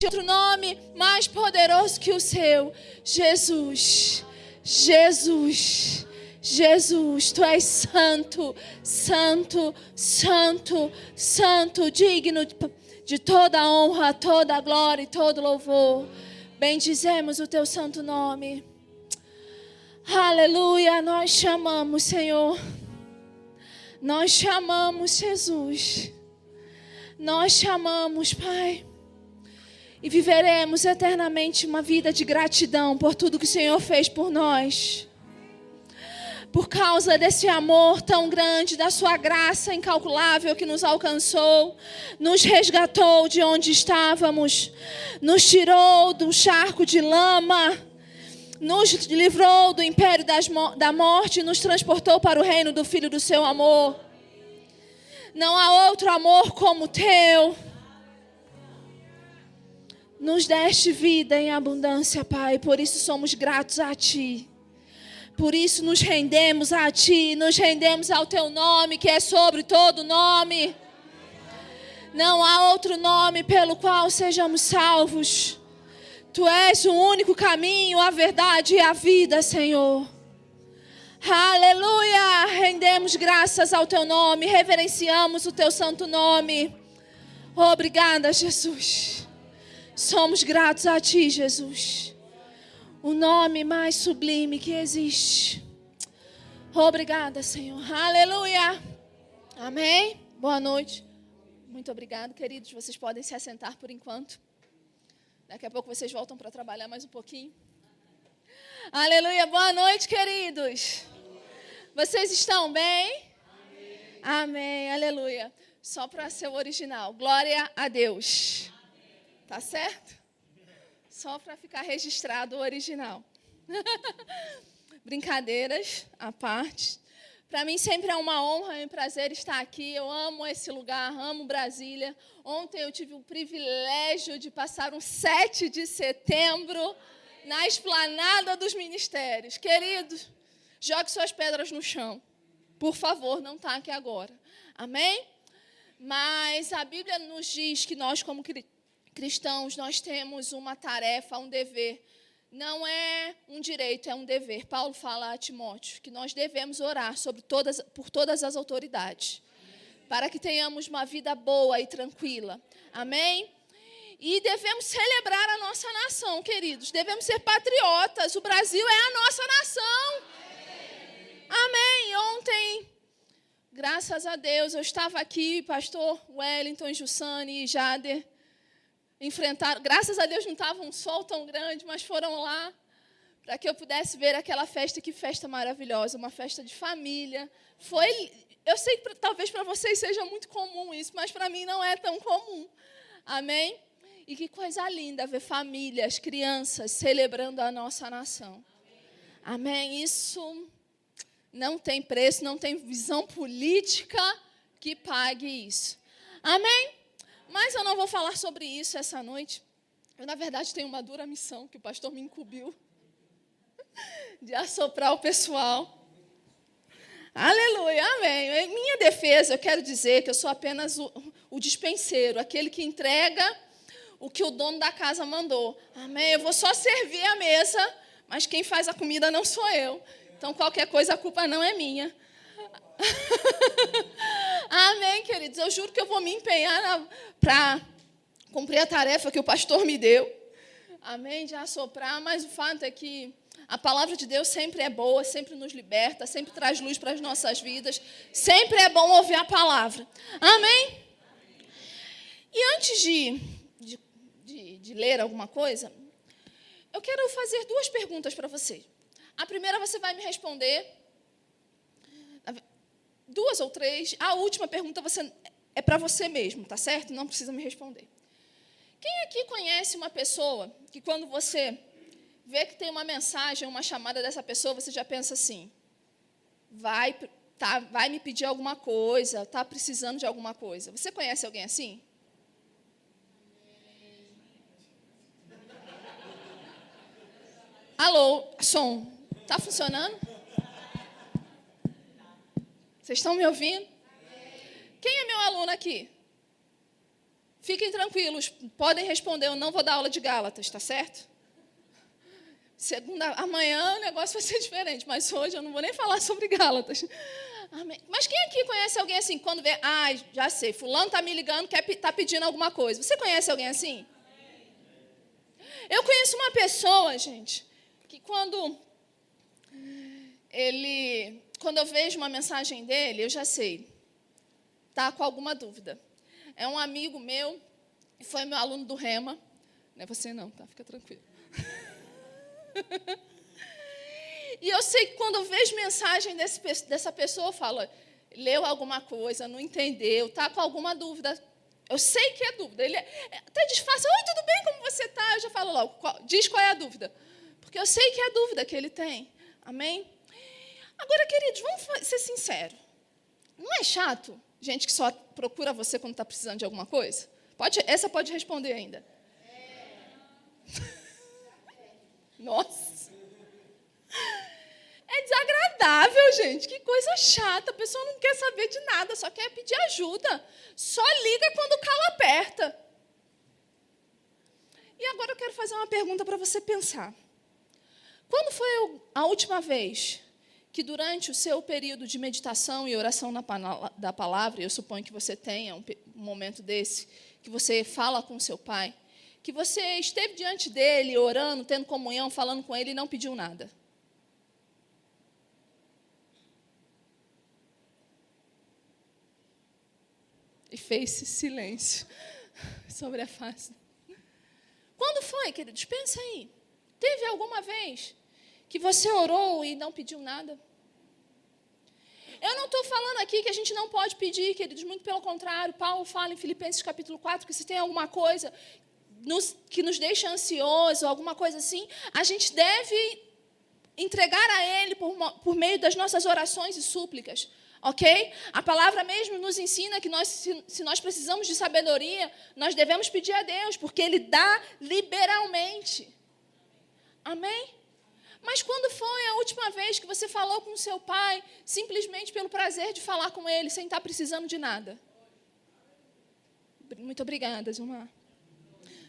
outro nome mais poderoso que o seu. Jesus, Jesus, Jesus, tu és santo, santo, santo, santo, digno de toda a honra, toda a glória e todo louvor. Bendizemos o teu santo nome. Aleluia, nós chamamos, Senhor. Nós chamamos, Jesus. Nós chamamos, Pai. E viveremos eternamente uma vida de gratidão por tudo que o Senhor fez por nós. Por causa desse amor tão grande, da sua graça incalculável que nos alcançou, nos resgatou de onde estávamos, nos tirou do charco de lama, nos livrou do império da morte e nos transportou para o reino do Filho do seu amor. Não há outro amor como o teu. Nos deste vida em abundância, Pai, por isso somos gratos a Ti. Por isso nos rendemos a Ti, nos rendemos ao Teu nome, que é sobre todo nome. Não há outro nome pelo qual sejamos salvos. Tu és o único caminho, a verdade e a vida, Senhor. Aleluia! Rendemos graças ao Teu nome, reverenciamos o Teu santo nome. Obrigada, Jesus. Somos gratos a Ti, Jesus. O nome mais sublime que existe. Obrigada, Senhor. Aleluia. Amém. Boa noite. Muito obrigado, queridos. Vocês podem se assentar por enquanto. Daqui a pouco vocês voltam para trabalhar mais um pouquinho. Aleluia. Boa noite, queridos. Vocês estão bem? Amém. Amém. Aleluia. Só para ser o original. Glória a Deus. Tá certo? Só para ficar registrado o original. Brincadeiras à parte. Para mim sempre é uma honra e um prazer estar aqui. Eu amo esse lugar, amo Brasília. Ontem eu tive o privilégio de passar um 7 de setembro na esplanada dos ministérios. Queridos, jogue suas pedras no chão. Por favor, não taque agora. Amém? Mas a Bíblia nos diz que nós, como cristãos, nós temos uma tarefa, um dever. Não é um direito, é um dever. Paulo fala a Timóteo que nós devemos orar por todas as autoridades, para que tenhamos uma vida boa e tranquila. Amém? E devemos celebrar a nossa nação, queridos. Devemos ser patriotas. O Brasil é a nossa nação. Amém. Ontem, graças a Deus, eu estava aqui, pastor Wellington, Jussane e Jader, enfrentaram, graças a Deus não estava um sol tão grande, mas foram lá para que eu pudesse ver aquela festa. Que festa maravilhosa, uma festa de família. Eu sei que talvez para vocês seja muito comum isso, mas para mim não é tão comum. Amém? E que coisa linda ver famílias, crianças celebrando a nossa nação. Amém? Isso não tem preço, não tem visão política que pague isso. Amém? Mas eu não vou falar sobre isso essa noite. Eu, na verdade, tenho uma dura missão que o pastor me incumbiu de assoprar o pessoal. Aleluia, amém. Em minha defesa, eu quero dizer que eu sou apenas o dispenseiro, aquele que entrega o que o dono da casa mandou. Amém? Eu vou só servir a mesa, mas quem faz a comida não sou eu. Então, qualquer coisa, a culpa não é minha. Amém, queridos. Eu juro que eu vou me empenhar para cumprir a tarefa que o pastor me deu. Amém, de assoprar. Mas o fato é que a palavra de Deus sempre é boa, sempre nos liberta, sempre traz luz para as nossas vidas. Sempre é bom ouvir a palavra. Amém? E antes de ler alguma coisa, eu quero fazer 2 perguntas para você. A primeira você vai me responder. 2 ou 3. A última pergunta é para você mesmo, tá certo? Não precisa me responder. Quem aqui conhece uma pessoa que quando você vê que tem uma mensagem, uma chamada dessa pessoa, você já pensa assim: vai me pedir alguma coisa, está precisando de alguma coisa? Você conhece alguém assim? Alô, som, está funcionando? Vocês estão me ouvindo? Quem é meu aluno aqui? Fiquem tranquilos, podem responder, eu não vou dar aula de Gálatas, tá certo? Amanhã o negócio vai ser diferente, mas hoje eu não vou nem falar sobre Gálatas. Amém. Mas quem aqui conhece alguém assim, quando vê, já sei, fulano está me ligando, está pedindo alguma coisa. Você conhece alguém assim? Eu conheço uma pessoa, gente, que quando eu vejo uma mensagem dele, eu já sei, está com alguma dúvida. É um amigo meu, foi meu aluno do Rema. Não é você não, tá? Fica tranquilo. E eu sei que quando eu vejo mensagem dessa pessoa, eu falo, leu alguma coisa, não entendeu, está com alguma dúvida. Eu sei que é dúvida. Ele até disfarça, oi, tudo bem, como você está? Eu já falo logo, diz qual é a dúvida. Porque eu sei que é a dúvida que ele tem. Amém? Agora, queridos, vamos ser sinceros. Não é chato gente que só procura você quando está precisando de alguma coisa? Essa pode responder ainda. Nossa. É desagradável, gente. Que coisa chata. A pessoa não quer saber de nada, só quer pedir ajuda. Só liga quando o calo aperta. E agora eu quero fazer uma pergunta para você pensar. Quando foi a última vez que durante o seu período de meditação e oração da palavra, eu suponho que você tenha um momento desse, que você fala com o seu pai, que você esteve diante dele, orando, tendo comunhão, falando com ele e não pediu nada? E fez-se silêncio sobre a face. Quando foi, queridos? Pensa aí. Teve alguma vez que você orou e não pediu nada? Eu não estou falando aqui que a gente não pode pedir, queridos, muito pelo contrário. Paulo fala em Filipenses capítulo 4 que se tem alguma coisa que nos deixa ansioso, alguma coisa assim, a gente deve entregar a Ele por meio das nossas orações e súplicas. Ok? A palavra mesmo nos ensina que se nós precisamos de sabedoria, nós devemos pedir a Deus, porque Ele dá liberalmente. Amém? Mas quando foi a última vez que você falou com o seu pai, simplesmente pelo prazer de falar com ele, sem estar precisando de nada? Muito obrigada, Gilmar.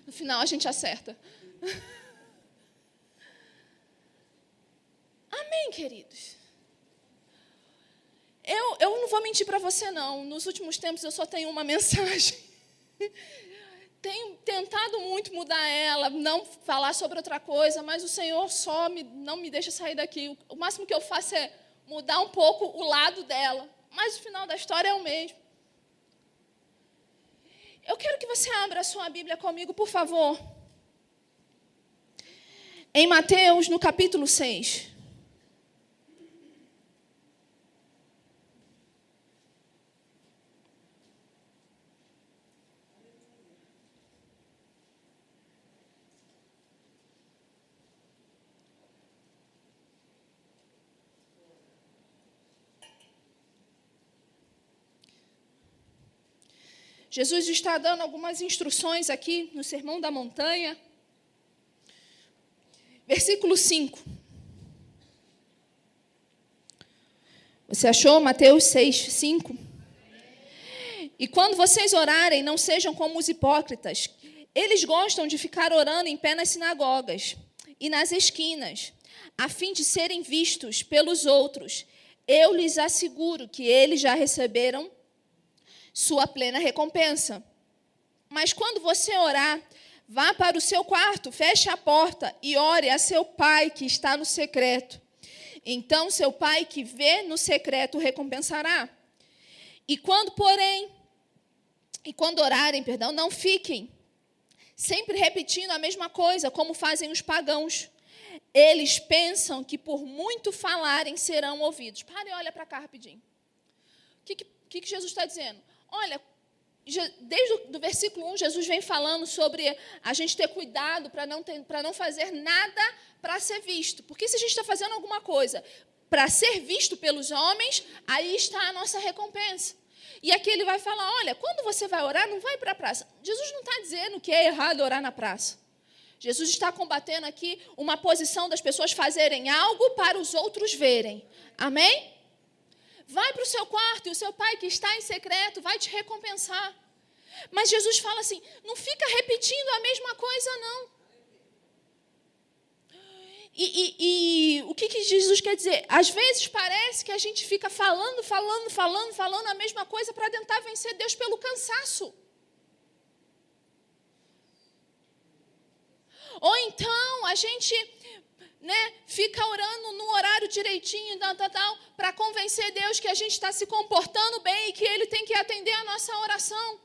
No final a gente acerta. Amém, queridos? Eu não vou mentir para você, não. Nos últimos tempos eu só tenho uma mensagem. Tenho tentado muito mudar ela, não falar sobre outra coisa, mas o Senhor não me deixa sair daqui. O máximo que eu faço é mudar um pouco o lado dela. Mas o final da história é o mesmo. Eu quero que você abra a sua Bíblia comigo, por favor. Em Mateus, no capítulo 6. Jesus está dando algumas instruções aqui no Sermão da Montanha. Versículo 5. Você achou? Mateus 6, 5. E quando vocês orarem, não sejam como os hipócritas. Eles gostam de ficar orando em pé nas sinagogas e nas esquinas, a fim de serem vistos pelos outros. Eu lhes asseguro que eles já receberam sua plena recompensa. Mas quando você orar, vá para o seu quarto, feche a porta e ore a seu pai que está no secreto. Então seu pai que vê no secreto recompensará. E quando orarem, não fiquem sempre repetindo a mesma coisa, como fazem os pagãos. Eles pensam que por muito falarem serão ouvidos. Para e olha para cá rapidinho. O que Jesus está dizendo? Olha, desde o versículo 1, Jesus vem falando sobre a gente ter cuidado para não fazer nada para ser visto. Porque se a gente está fazendo alguma coisa para ser visto pelos homens, aí está a nossa recompensa. E aqui ele vai falar, olha, quando você vai orar, não vai para a praça. Jesus não está dizendo que é errado orar na praça. Jesus está combatendo aqui uma posição das pessoas fazerem algo para os outros verem. Amém? Vai para o seu quarto e o seu pai que está em secreto vai te recompensar. Mas Jesus fala assim, não fica repetindo a mesma coisa, não. E o que Jesus quer dizer? Às vezes parece que a gente fica falando a mesma coisa para tentar vencer Deus pelo cansaço. Ou então a gente, fica orando no horário direitinho, para convencer Deus que a gente está se comportando bem e que Ele tem que atender a nossa oração.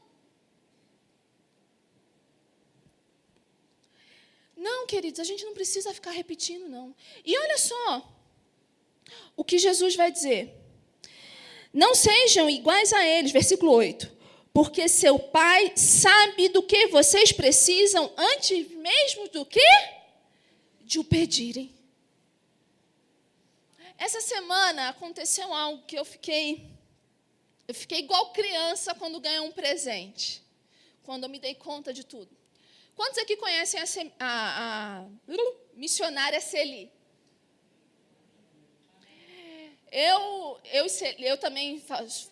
Não, queridos, a gente não precisa ficar repetindo, não. E olha só o que Jesus vai dizer. Não sejam iguais a eles, versículo 8. Porque seu Pai sabe do que vocês precisam antes mesmo do que de o pedirem. Essa semana aconteceu algo que eu fiquei igual criança quando ganhei um presente. Quando eu me dei conta de tudo. Quantos aqui conhecem a missionária Celi? Eu também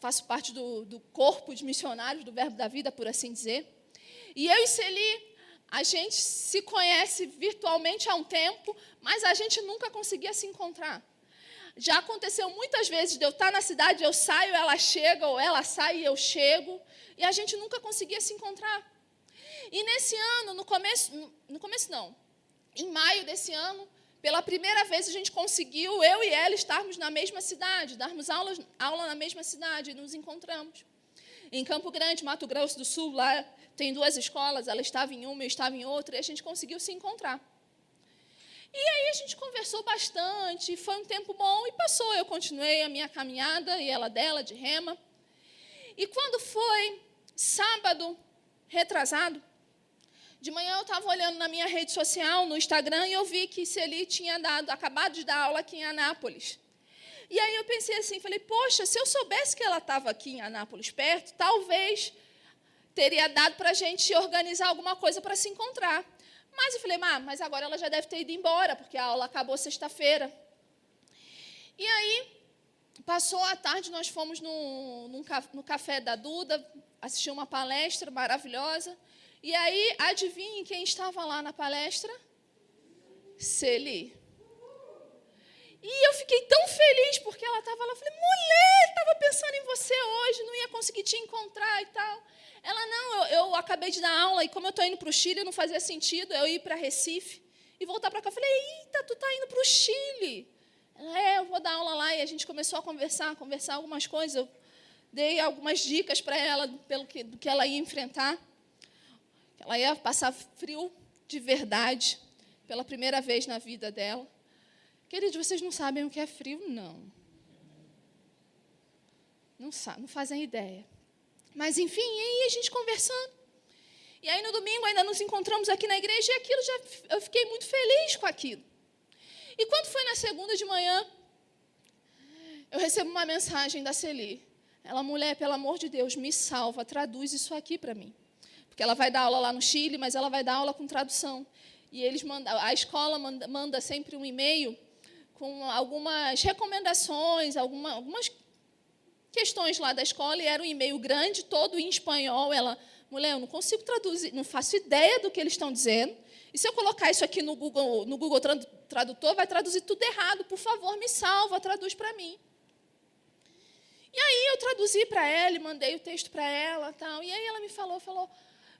faço parte do corpo de missionários do Verbo da Vida, por assim dizer. E eu e Celi, a gente se conhece virtualmente há um tempo, mas a gente nunca conseguia se encontrar. Já aconteceu muitas vezes de eu estar na cidade, eu saio, ela chega, ou ela sai e eu chego, e a gente nunca conseguia se encontrar. E nesse ano, em maio desse ano, pela primeira vez a gente conseguiu, eu e ela, estarmos na mesma cidade, darmos aula na mesma cidade, e nos encontramos. Em Campo Grande, Mato Grosso do Sul, lá tem 2 escolas, ela estava em uma, eu estava em outra, e a gente conseguiu se encontrar. E aí a gente conversou bastante, foi um tempo bom, e passou. Eu continuei a minha caminhada, e ela dela, de rema. E quando foi sábado retrasado, de manhã eu estava olhando na minha rede social, no Instagram, e eu vi que Celi tinha acabado de dar aula aqui em Anápolis. E aí eu pensei assim, falei, poxa, se eu soubesse que ela estava aqui em Anápolis perto, talvez teria dado para a gente organizar alguma coisa para se encontrar. Mas eu falei, mas agora ela já deve ter ido embora, porque a aula acabou sexta-feira. E aí, passou a tarde, nós fomos no café da Duda, assistir uma palestra maravilhosa. E aí, adivinhe quem estava lá na palestra? Celi. E eu fiquei tão feliz porque ela estava lá. Eu falei, mulher, estava pensando em você hoje, não ia conseguir te encontrar e tal. Ela, não, eu acabei de dar aula e como eu estou indo para o Chile, não fazia sentido eu ir para Recife e voltar para cá. Eu falei, eita, tu está indo para o Chile. Ela, eu vou dar aula lá. E a gente começou a conversar algumas coisas. Eu dei algumas dicas para ela do que ela ia enfrentar. Ela ia passar frio de verdade, pela primeira vez na vida dela. Queridos, vocês não sabem o que é frio, não. Não fazem ideia. Mas, enfim, e aí a gente conversando. E aí, no domingo, ainda nos encontramos aqui na igreja, e aquilo eu fiquei muito feliz com aquilo. E quando foi na segunda de manhã, eu recebo uma mensagem da Celi. Ela, mulher, pelo amor de Deus, me salva, traduz isso aqui para mim. Porque ela vai dar aula lá no Chile, mas ela vai dar aula com tradução. E a escola manda sempre um e-mail com algumas recomendações, algumas questões lá da escola, e era um e-mail grande, todo em espanhol. Ela, mulher, eu não consigo traduzir, não faço ideia do que eles estão dizendo. E se eu colocar isso aqui no Google Tradutor, vai traduzir tudo errado. Por favor, me salva, traduz para mim. E aí eu traduzi para ela e mandei o texto para ela. Tal. E aí ela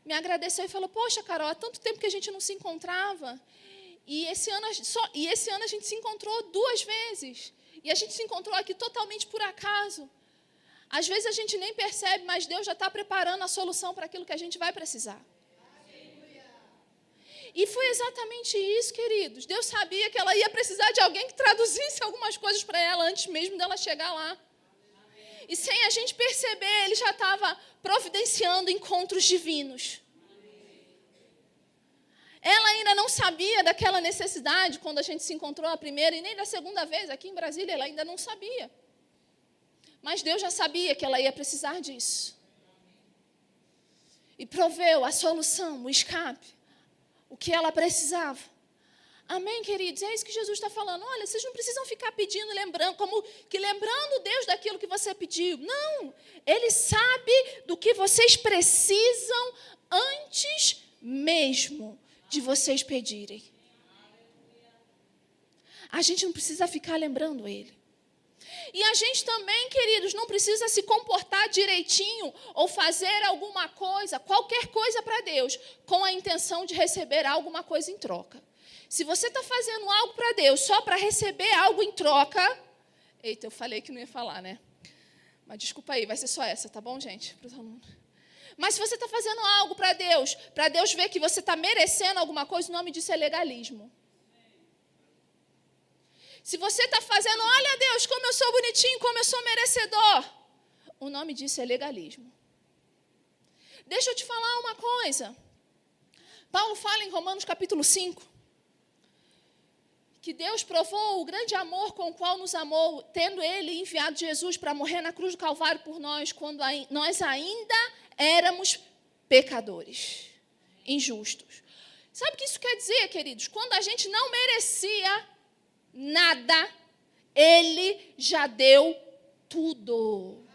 me agradeceu e falou, poxa, Carol, há tanto tempo que a gente não se encontrava. E esse ano a gente se encontrou 2 vezes. E a gente se encontrou aqui totalmente por acaso. Às vezes a gente nem percebe, mas Deus já está preparando a solução para aquilo que a gente vai precisar. E foi exatamente isso, queridos. Deus sabia que ela ia precisar de alguém que traduzisse algumas coisas para ela antes mesmo dela chegar lá. E sem a gente perceber, Ele já estava providenciando encontros divinos. Ela ainda não sabia daquela necessidade quando a gente se encontrou a primeira e nem da segunda vez aqui em Brasília, ela ainda não sabia. Mas Deus já sabia que ela ia precisar disso. E proveu a solução, o escape, o que ela precisava. Amém, queridos? É isso que Jesus está falando. Olha, vocês não precisam ficar pedindo, lembrando, como que lembrando Deus daquilo que você pediu. Não, Ele sabe do que vocês precisam antes mesmo de vocês pedirem. A gente não precisa ficar lembrando Ele. E a gente também, queridos, não precisa se comportar direitinho ou fazer alguma coisa, qualquer coisa para Deus, com a intenção de receber alguma coisa em troca. Se você está fazendo algo para Deus só para receber algo em troca... Eita, eu falei que não ia falar, né? Mas desculpa aí, vai ser só essa, tá bom, gente? Para os alunos. Mas se você está fazendo algo para Deus ver que você está merecendo alguma coisa, o nome disso é legalismo. Se você está fazendo, olha Deus, como eu sou bonitinho, como eu sou merecedor, o nome disso é legalismo. Deixa eu te falar uma coisa. Paulo fala em Romanos capítulo 5, que Deus provou o grande amor com o qual nos amou, tendo Ele enviado Jesus para morrer na cruz do Calvário por nós, quando nós ainda éramos pecadores, injustos. Sabe o que isso quer dizer, queridos? Quando a gente não merecia nada, Ele já deu tudo.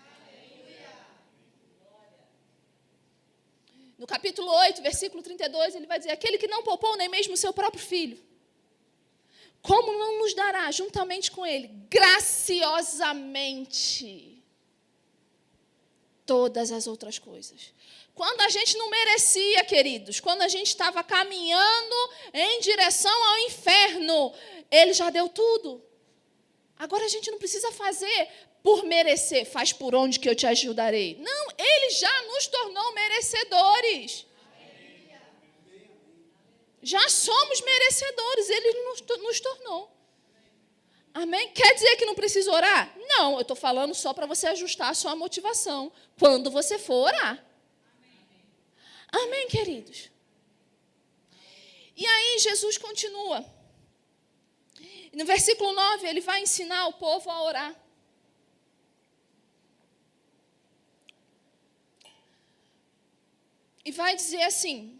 No capítulo 8, versículo 32, ele vai dizer: aquele que não poupou nem mesmo o seu próprio filho, como não nos dará juntamente com ele, graciosamente, todas as outras coisas? Quando a gente não merecia, queridos, quando a gente estava caminhando em direção ao inferno, Ele já deu tudo. Agora a gente não precisa fazer por merecer, faz por onde que eu te ajudarei. Não, Ele já nos tornou merecedores. Já somos merecedores, Ele nos tornou. Amém? Quer dizer que não precisa orar? Não, eu estou falando só para você ajustar a sua motivação quando você for orar. Amém, queridos? E aí Jesus continua. No versículo 9, ele vai ensinar o povo a orar. E vai dizer assim: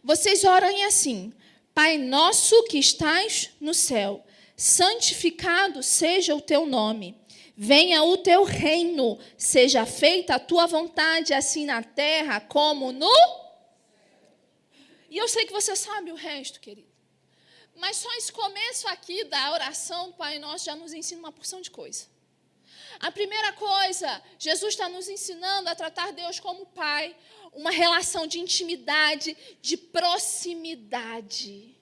vocês orem assim: Pai nosso que estás no céu, santificado seja o teu nome. Venha o teu reino, seja feita a tua vontade, assim na terra como no... E eu sei que você sabe o resto, querido. Mas só esse começo aqui da oração do Pai Nosso já nos ensina uma porção de coisa. A primeira coisa, Jesus está nos ensinando a tratar Deus como Pai, uma relação de intimidade, de proximidade.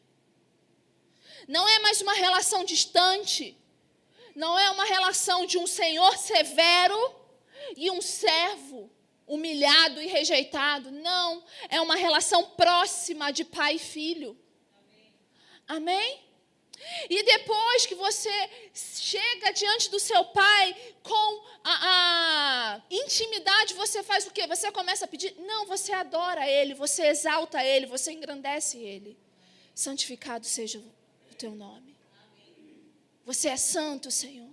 Não é mais uma relação distante. Não é uma relação de um senhor severo e um servo humilhado e rejeitado. Não, é uma relação próxima de pai e filho. Amém? E depois que você chega diante do seu pai com a intimidade, você faz o quê? Você começa a pedir? Não, você adora ele, você exalta ele, você engrandece ele. Santificado seja o teu nome. Você é santo, Senhor.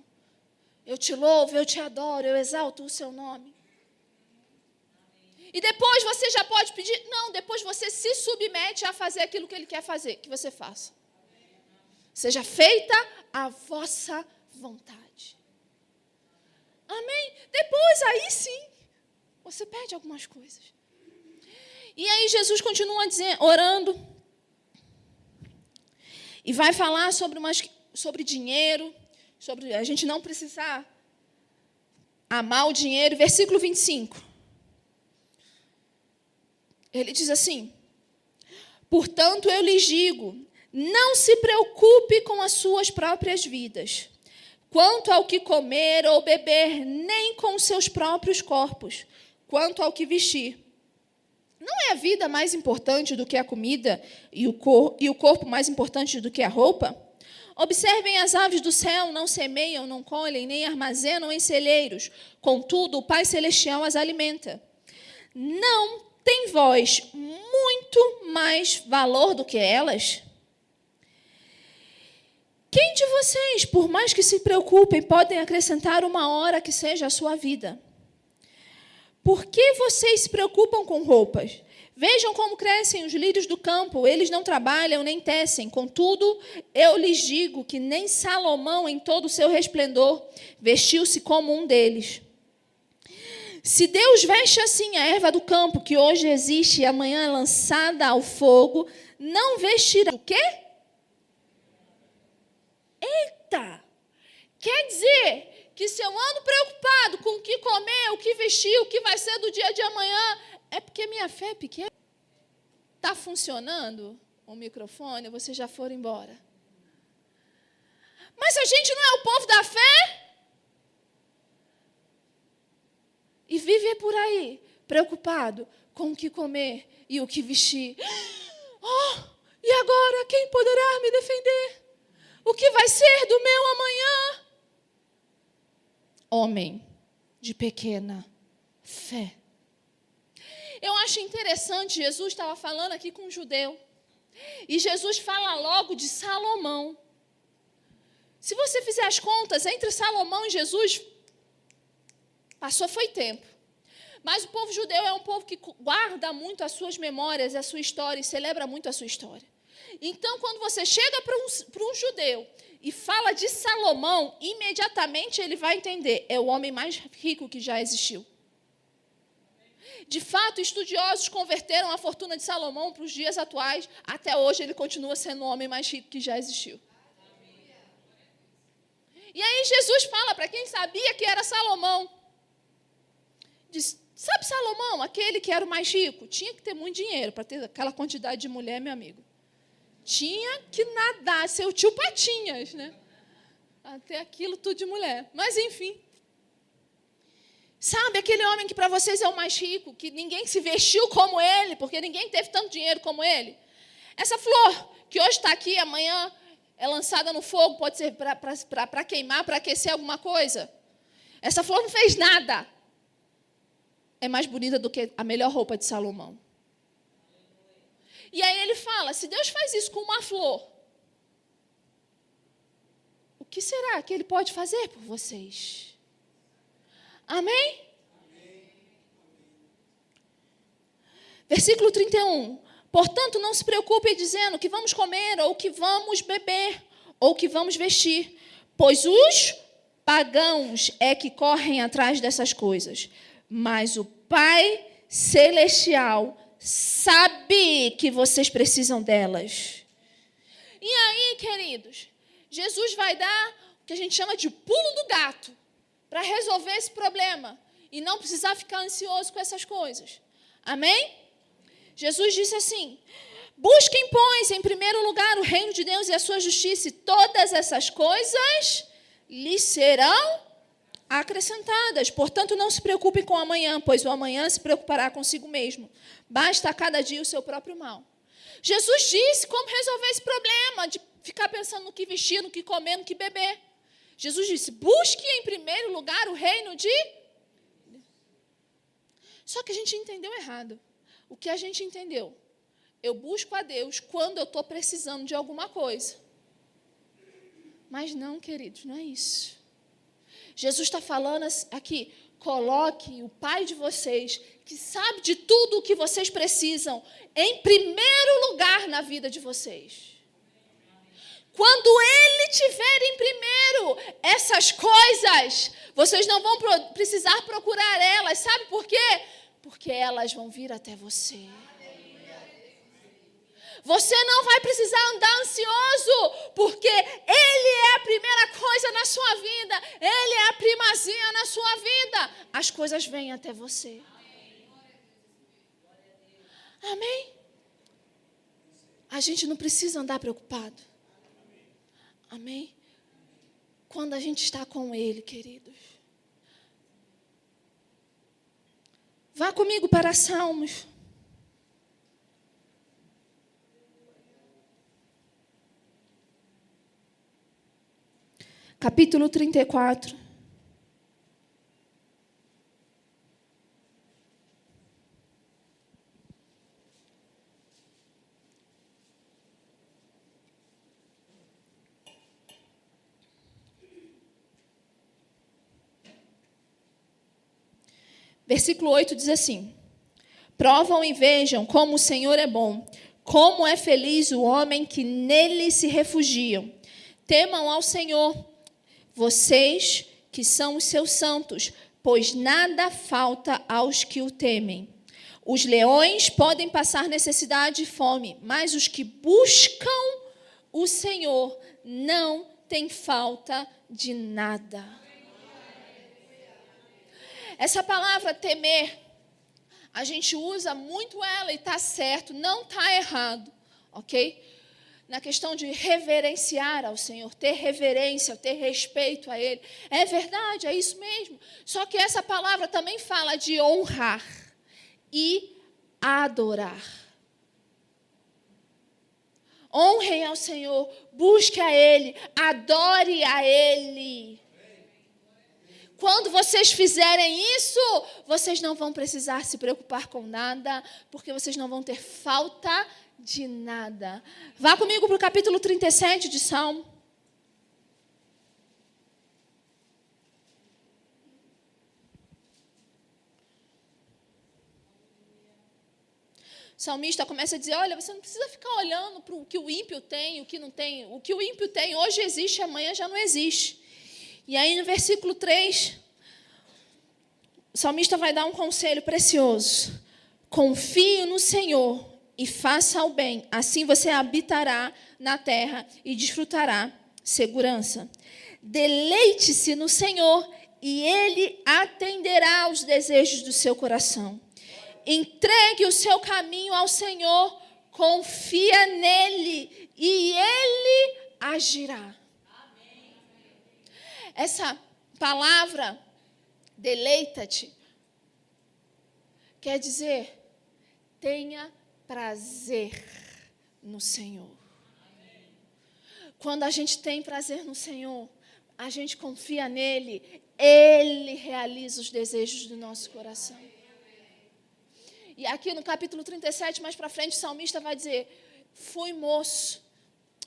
Eu te louvo, eu te adoro, eu exalto o seu nome. E depois você já pode pedir? Não, depois você se submete a fazer aquilo que Ele quer fazer, que você faça. Seja feita a vossa vontade. Amém? Depois, aí sim, você pede algumas coisas. E aí Jesus continua dizendo, orando. E vai falar sobre dinheiro, sobre a gente não precisar amar o dinheiro. Versículo 25. Ele diz assim: portanto, eu lhes digo, não se preocupe com as suas próprias vidas, quanto ao que comer ou beber, nem com os seus próprios corpos, quanto ao que vestir. Não é a vida mais importante do que a comida e o corpo mais importante do que a roupa? Observem as aves do céu, não semeiam, não colhem, nem armazenam em celeiros. Contudo, o Pai Celestial as alimenta. Não tem vós muito mais valor do que elas? Quem de vocês, por mais que se preocupem, podem acrescentar uma hora que seja a sua vida? Por que vocês se preocupam com roupas? Vejam como crescem os lírios do campo, eles não trabalham nem tecem. Contudo, eu lhes digo que nem Salomão, em todo o seu resplendor, vestiu-se como um deles. Se Deus veste assim a erva do campo, que hoje existe e amanhã é lançada ao fogo, não vestirá o quê? Eita! Quer dizer que se eu ando preocupado com o que comer, o que vestir, o que vai ser do dia de amanhã, é porque minha fé é pequena. Está funcionando o microfone? Vocês já foram embora. Mas a gente não é o povo da fé? E vive por aí, preocupado com o que comer e o que vestir. Oh, e agora quem poderá me defender? O que vai ser do meu amanhã? Homem de pequena fé. Eu acho interessante, Jesus estava falando aqui com um judeu. E Jesus fala logo de Salomão. Se você fizer as contas, entre Salomão e Jesus, foi tempo. Mas o povo judeu é um povo que guarda muito as suas memórias, a sua história, e celebra muito a sua história. Então, quando você chega para um judeu e fala de Salomão, imediatamente ele vai entender, é o homem mais rico que já existiu. De fato, estudiosos converteram a fortuna de Salomão para os dias atuais. Até hoje, ele continua sendo o homem mais rico que já existiu. E aí, Jesus fala para quem sabia que era Salomão. Diz, sabe Salomão, aquele que era o mais rico? Tinha que ter muito dinheiro para ter aquela quantidade de mulher, meu amigo. Tinha que nadar, ser o tio Patinhas, né? Até aquilo tudo de mulher. Mas, enfim. Sabe, aquele homem que para vocês é o mais rico, que ninguém se vestiu como ele, porque ninguém teve tanto dinheiro como ele. Essa flor, que hoje está aqui, amanhã é lançada no fogo, pode ser para queimar, para aquecer alguma coisa. Essa flor não fez nada. É mais bonita do que a melhor roupa de Salomão. E aí ele fala, se Deus faz isso com uma flor, o que será que ele pode fazer por vocês? Amém? Versículo 31. Portanto, não se preocupe dizendo que vamos comer, ou que vamos beber, ou que vamos vestir, pois os pagãos é que correm atrás dessas coisas. Mas o Pai Celestial sabe que vocês precisam delas. E aí, queridos, Jesus vai dar o que a gente chama de pulo do gato, para resolver esse problema e não precisar ficar ansioso com essas coisas. Amém? Jesus disse assim, busquem, pois, em primeiro lugar o reino de Deus e a sua justiça, e todas essas coisas lhes serão acrescentadas. Portanto, não se preocupem com o amanhã, pois o amanhã se preocupará consigo mesmo. Basta a cada dia o seu próprio mal. Jesus disse como resolver esse problema de ficar pensando no que vestir, no que comer, no que beber. Jesus disse, busque em primeiro lugar o reino de... Só que a gente entendeu errado. O que a gente entendeu? Eu busco a Deus quando eu estou precisando de alguma coisa. Mas não, queridos, não é isso. Jesus está falando aqui, coloque o Pai de vocês, que sabe de tudo o que vocês precisam, em primeiro lugar na vida de vocês. Quando Ele tiver em primeiro essas coisas, vocês não vão precisar procurar elas. Sabe por quê? Porque elas vão vir até você. Você não vai precisar andar ansioso, porque Ele é a primeira coisa na sua vida. Ele é a primazia na sua vida. As coisas vêm até você. Amém? A gente não precisa andar preocupado. Amém? Quando a gente está com Ele, queridos. Vá comigo para Salmos. Capítulo 34. Versículo 8 diz assim, Provam e vejam como o Senhor é bom. Como é feliz o homem que nele se refugiam. Temam ao Senhor, vocês que são os seus santos, pois nada falta aos que o temem. Os leões podem passar necessidade e fome, mas os que buscam o Senhor não têm falta de nada. Essa palavra temer, a gente usa muito ela e está certo, não está errado, ok? Na questão de reverenciar ao Senhor, ter reverência, ter respeito a Ele. É verdade, é isso mesmo. Só que essa palavra também fala de honrar e adorar. Honrem ao Senhor, busque a Ele, adore a Ele. Quando vocês fizerem isso, vocês não vão precisar se preocupar com nada, porque vocês não vão ter falta de nada. Vá comigo para o capítulo 37 de Salmo. O salmista começa a dizer, olha, você não precisa ficar olhando para o que o ímpio tem, o que não tem. O que o ímpio tem hoje existe, amanhã já não existe. E aí no versículo 3, o salmista vai dar um conselho precioso. Confie no Senhor e faça o bem, assim você habitará na terra e desfrutará segurança. Deleite-se no Senhor e Ele atenderá aos desejos do seu coração. Entregue o seu caminho ao Senhor, confia nele e Ele agirá. Essa palavra, deleita-te, quer dizer, tenha prazer no Senhor. Quando a gente tem prazer no Senhor, a gente confia nele, Ele realiza os desejos do nosso coração. E aqui no capítulo 37, mais para frente, o salmista vai dizer, fui moço,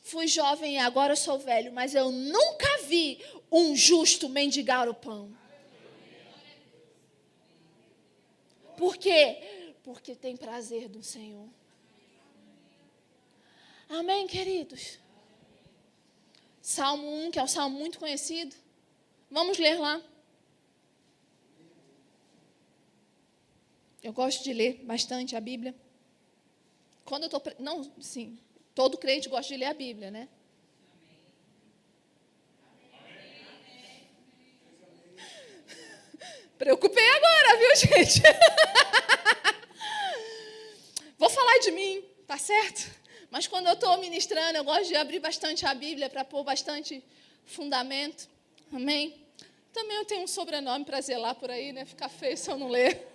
fui jovem e agora sou velho, mas eu nunca vi um justo mendigar o pão. Por quê? Porque tem prazer do Senhor. Amém, queridos? Salmo 1, que é um salmo muito conhecido. Vamos ler lá. Eu gosto de ler bastante a Bíblia. Quando eu estou... Não, sim. Todo crente gosta de ler a Bíblia, né? Preocupei agora, viu, gente? Vou falar de mim, tá certo? Mas quando eu estou ministrando, eu gosto de abrir bastante a Bíblia para pôr bastante fundamento. Amém? Também eu tenho um sobrenome para zelar por aí, né? Fica feio se eu não ler.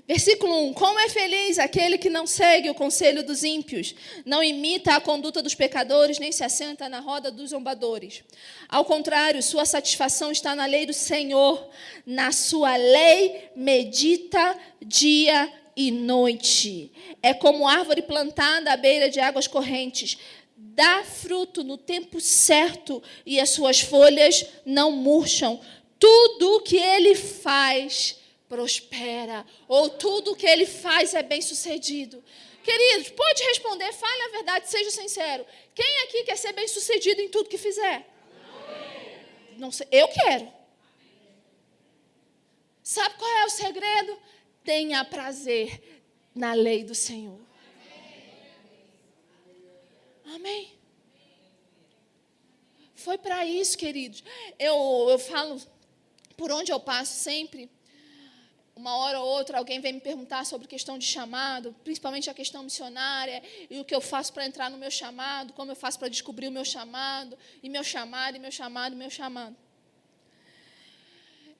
Versículo 1. Como é feliz aquele que não segue o conselho dos ímpios, não imita a conduta dos pecadores, nem se assenta na roda dos zombadores. Ao contrário, sua satisfação está na lei do Senhor. Na sua lei medita dia e noite. É como árvore plantada à beira de águas correntes. Dá fruto no tempo certo e as suas folhas não murcham. Tudo o que ele faz prospera, ou tudo o que ele faz é bem sucedido. Queridos, pode responder, fale a verdade, seja sincero. Quem aqui quer ser bem sucedido em tudo que fizer? Não sei, eu quero. Sabe qual é o segredo? Tenha prazer na lei do Senhor. Amém? Foi para isso, queridos. Eu falo, por onde eu passo sempre, uma hora ou outra alguém vem me perguntar sobre questão de chamado, principalmente a questão missionária, e o que eu faço para entrar no meu chamado, como eu faço para descobrir o meu chamado, e meu chamado, e meu chamado, e meu chamado.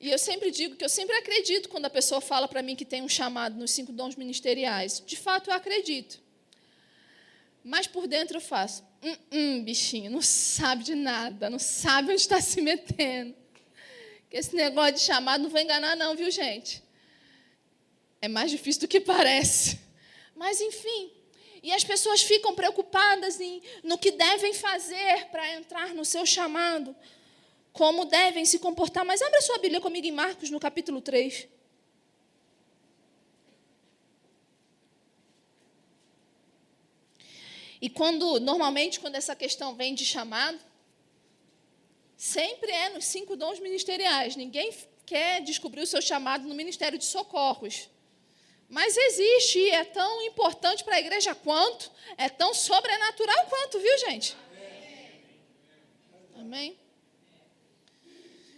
E eu sempre digo que eu sempre acredito quando a pessoa fala para mim que tem um chamado nos 5 dons ministeriais. De fato, eu acredito. Mas por dentro eu faço, bichinho, não sabe de nada, não sabe onde está se metendo. Que esse negócio de chamado não vai enganar não, viu, gente? É mais difícil do que parece. Mas, enfim, e as pessoas ficam preocupadas no que devem fazer para entrar no seu chamado, como devem se comportar. Mas abra sua Bíblia comigo em Marcos, no capítulo 3. E normalmente, quando essa questão vem de chamado, sempre é nos 5 dons ministeriais. Ninguém quer descobrir o seu chamado no ministério de socorros. Mas existe, e é tão importante para a igreja quanto, é tão sobrenatural quanto, viu, gente? Amém?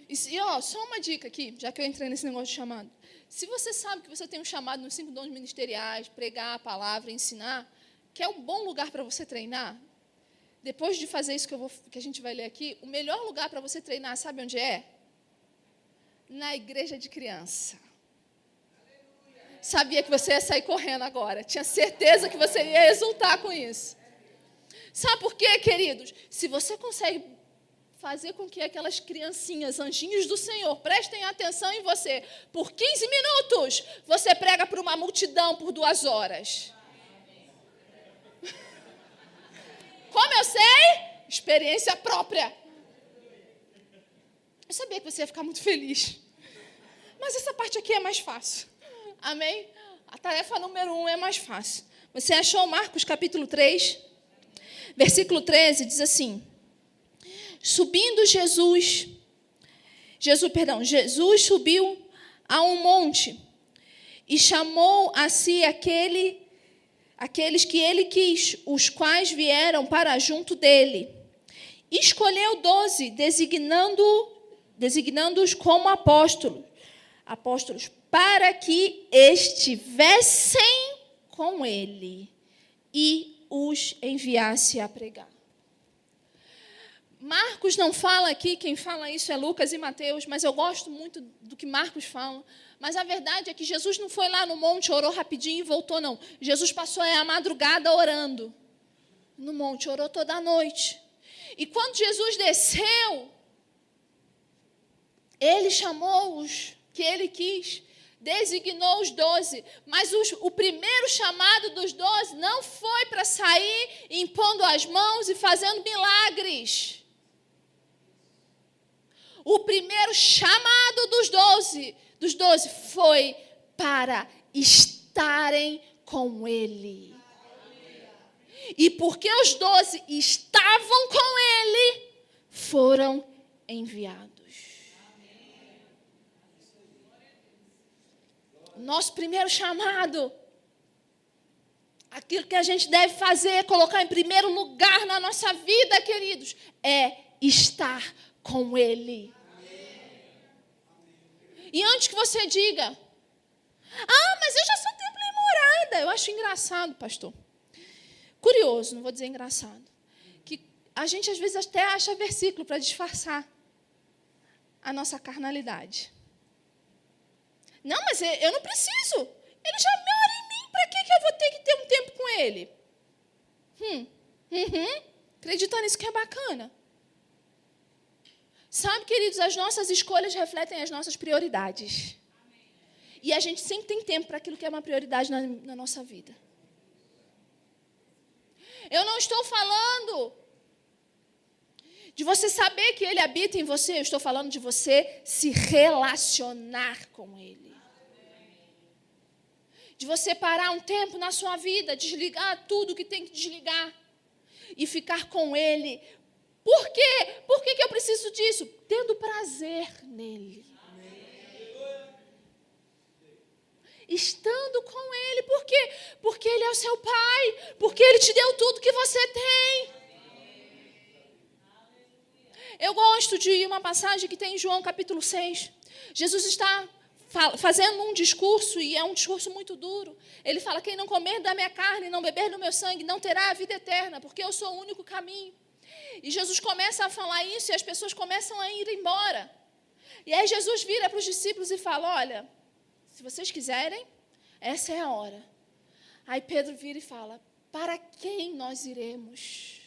E só uma dica aqui, já que eu entrei nesse negócio de chamado. Se você sabe que você tem um chamado nos 5 dons ministeriais, pregar a palavra, ensinar, que é um bom lugar para você treinar, depois de fazer isso que a gente vai ler aqui, o melhor lugar para você treinar, sabe onde é? Na igreja de criança. Sabia que você ia sair correndo agora. Tinha certeza que você ia exultar com isso. Sabe por quê, queridos? Se você consegue fazer com que aquelas criancinhas, anjinhos do Senhor, prestem atenção em você, por 15 minutos, você prega para uma multidão por 2 horas. Como eu sei? Experiência própria. Eu sabia que você ia ficar muito feliz. Mas essa parte aqui é mais fácil. Amém? A tarefa número 1 é mais fácil. Você achou Marcos capítulo 3? Versículo 13 diz assim: subindo Jesus subiu a um monte e chamou a si aqueles que ele quis, os quais vieram para junto dele. Escolheu 12, designando-os como apóstolos, para que estivessem com ele e os enviasse a pregar. Marcos não fala aqui, quem fala isso é Lucas e Mateus, mas eu gosto muito do que Marcos fala. Mas a verdade é que Jesus não foi lá no monte, orou rapidinho e voltou, não. Jesus passou a madrugada orando no monte, orou toda a noite. E quando Jesus desceu, ele chamou os que ele quis, designou os 12. Mas o primeiro chamado dos 12 não foi para sair impondo as mãos e fazendo milagres. O primeiro chamado dos 12 foi para estarem com ele. E porque os 12 estavam com ele, foram enviados. Nosso primeiro chamado, aquilo que a gente deve fazer, colocar em primeiro lugar na nossa vida, queridos, é estar com ele. E antes que você diga, mas eu já sou templo e morada. Eu acho engraçado, pastor. Curioso, não vou dizer engraçado. Que a gente às vezes até acha versículo para disfarçar a nossa carnalidade. Não, mas eu não preciso. Ele já mora em mim. Para que eu vou ter que ter um tempo com ele? Acredita nisso que é bacana. Sabe, queridos, as nossas escolhas refletem as nossas prioridades. E a gente sempre tem tempo para aquilo que é uma prioridade na nossa vida. Eu não estou falando de você saber que ele habita em você. Eu estou falando de você se relacionar com ele. De você parar um tempo na sua vida, desligar tudo que tem que desligar e ficar com ele. Por quê? Por que eu preciso disso? Tendo prazer nele. Estando com ele. Por quê? Porque ele é o seu pai. Porque ele te deu tudo que você tem. Eu gosto de uma passagem que tem em João capítulo 6. Jesus está fazendo um discurso, e é um discurso muito duro. Ele fala: quem não comer da minha carne e não beber do meu sangue não terá a vida eterna, porque eu sou o único caminho. E Jesus começa a falar isso e as pessoas começam a ir embora. E aí Jesus vira para os discípulos e fala: olha, se vocês quiserem, essa é a hora. Aí Pedro vira e fala: para quem nós iremos?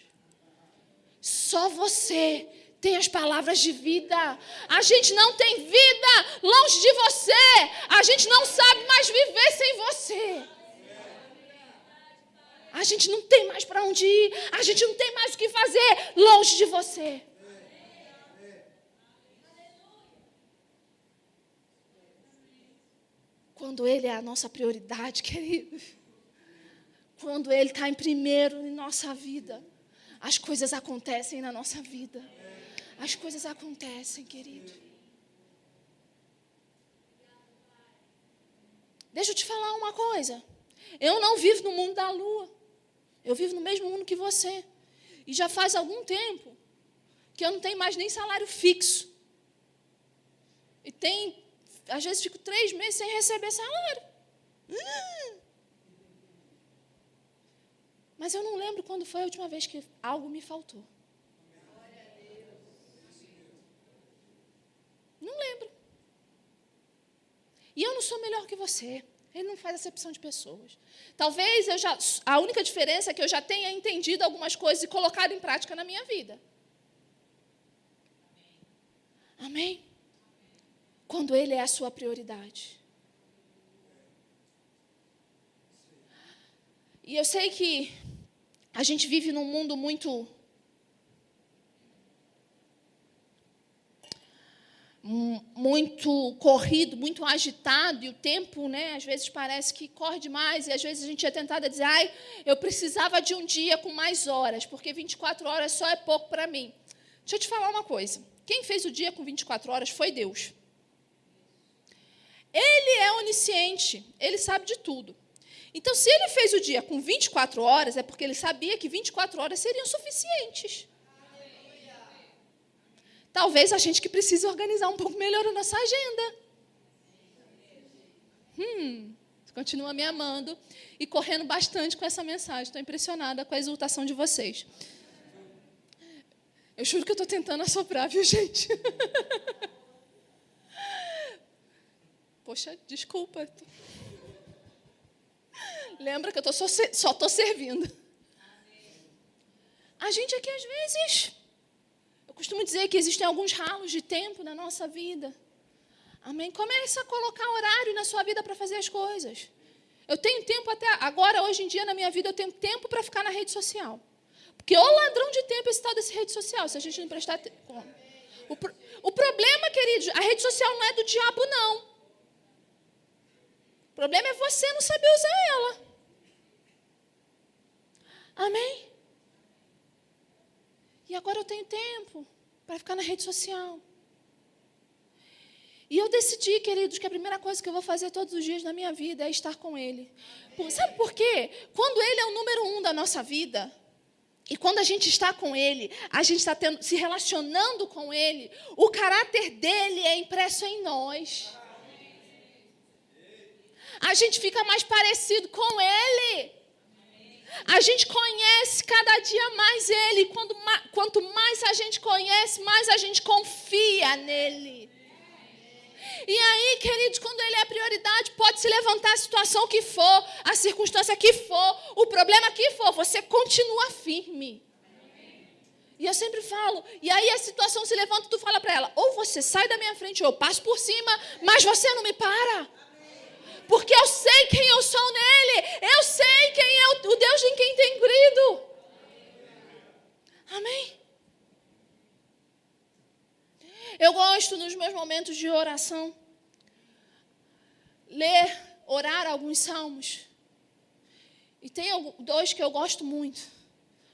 Só você tem as palavras de vida. A gente não tem vida longe de você. A gente não sabe mais viver sem você. A gente não tem mais para onde ir. A gente não tem mais o que fazer longe de você. Quando ele é a nossa prioridade, querido. Quando ele está em primeiro nossa vida, as coisas acontecem na nossa vida. As coisas acontecem, querido. Deixa eu te falar uma coisa. Eu não vivo no mundo da lua. Eu vivo no mesmo mundo que você. E já faz algum tempo que eu não tenho mais nem salário fixo. E às vezes fico 3 meses sem receber salário. Mas eu não lembro quando foi a última vez que algo me faltou. Não lembro. E eu não sou melhor que você. Ele não faz acepção de pessoas. Talvez a única diferença é que eu já tenha entendido algumas coisas e colocado em prática na minha vida. Amém? Quando Ele é a sua prioridade. E eu sei que a gente vive num mundo muito corrido, muito agitado, e o tempo, às vezes parece que corre demais, e às vezes a gente é tentado a dizer, eu precisava de um dia com mais horas, porque 24 horas só é pouco para mim. Deixa eu te falar uma coisa, quem fez o dia com 24 horas foi Deus. Ele é onisciente, Ele sabe de tudo. Então, se Ele fez o dia com 24 horas, é porque Ele sabia que 24 horas seriam suficientes. Talvez a gente que precise organizar um pouco melhor a nossa agenda. Continua me amando e correndo bastante com essa mensagem. Estou impressionada com a exultação de vocês. Eu juro que eu estou tentando assoprar, viu, gente? Poxa, desculpa. Lembra que eu só estou servindo. A gente aqui, às vezes... costumo dizer que existem alguns ralos de tempo na nossa vida. Amém? Comece a colocar horário na sua vida para fazer as coisas. Eu tenho tempo até agora, hoje em dia, na minha vida, eu tenho tempo para ficar na rede social. Porque o ladrão de tempo é esse tal desse rede social, se a gente não prestar atenção. O problema, queridos, a rede social não é do diabo, não. O problema é você não saber usar ela. Amém? E agora eu tenho tempo para ficar na rede social. E eu decidi, queridos, que a primeira coisa que eu vou fazer todos os dias na minha vida é estar com Ele. Sabe por quê? Quando Ele é o número 1 da nossa vida, e quando a gente está com Ele, a gente está se relacionando com Ele, o caráter dEle é impresso em nós. A gente fica mais parecido com Ele. A gente conhece cada dia mais Ele. Quanto mais a gente conhece, mais a gente confia nele. E aí, queridos, quando Ele é a prioridade, pode se levantar a situação que for, a circunstância que for, o problema que for, você continua firme. E eu sempre falo, e aí a situação se levanta e tu fala para ela, ou você sai da minha frente, ou eu passo por cima, mas você não me para. Porque eu sei quem eu sou nele. Eu sei quem é o Deus em quem tem crido. Amém? Eu gosto, nos meus momentos de oração, orar alguns salmos. E tem 2 que eu gosto muito.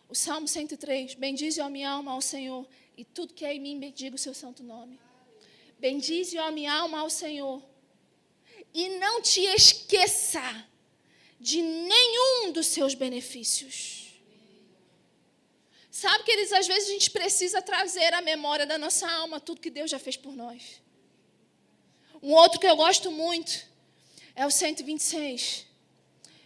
O Salmo 103. Bendize, ó minha alma, ao Senhor, e tudo que é em mim bendiga o seu santo nome. Bendize, ó minha alma, ao Senhor. E não te esqueça de nenhum dos seus benefícios. Sabe, queridos, às vezes a gente precisa trazer à memória da nossa alma tudo que Deus já fez por nós. Um outro que eu gosto muito é o 126.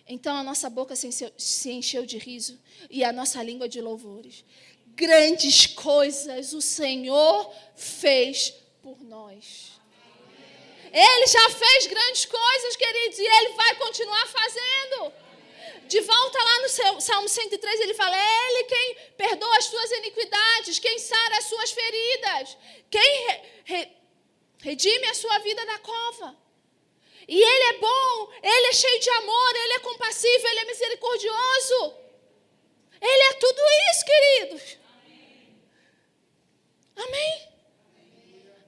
Então a nossa boca se encheu de riso e a nossa língua de louvores. Grandes coisas o Senhor fez por nós. Ele já fez grandes coisas, queridos, e Ele vai continuar fazendo. De volta lá no Salmo 103, ele fala, é Ele quem perdoa as suas iniquidades, quem sara as suas feridas, quem redime a sua vida da cova. E Ele é bom, Ele é cheio de amor, Ele é compassivo, Ele é misericordioso. Ele é tudo isso, queridos. Amém?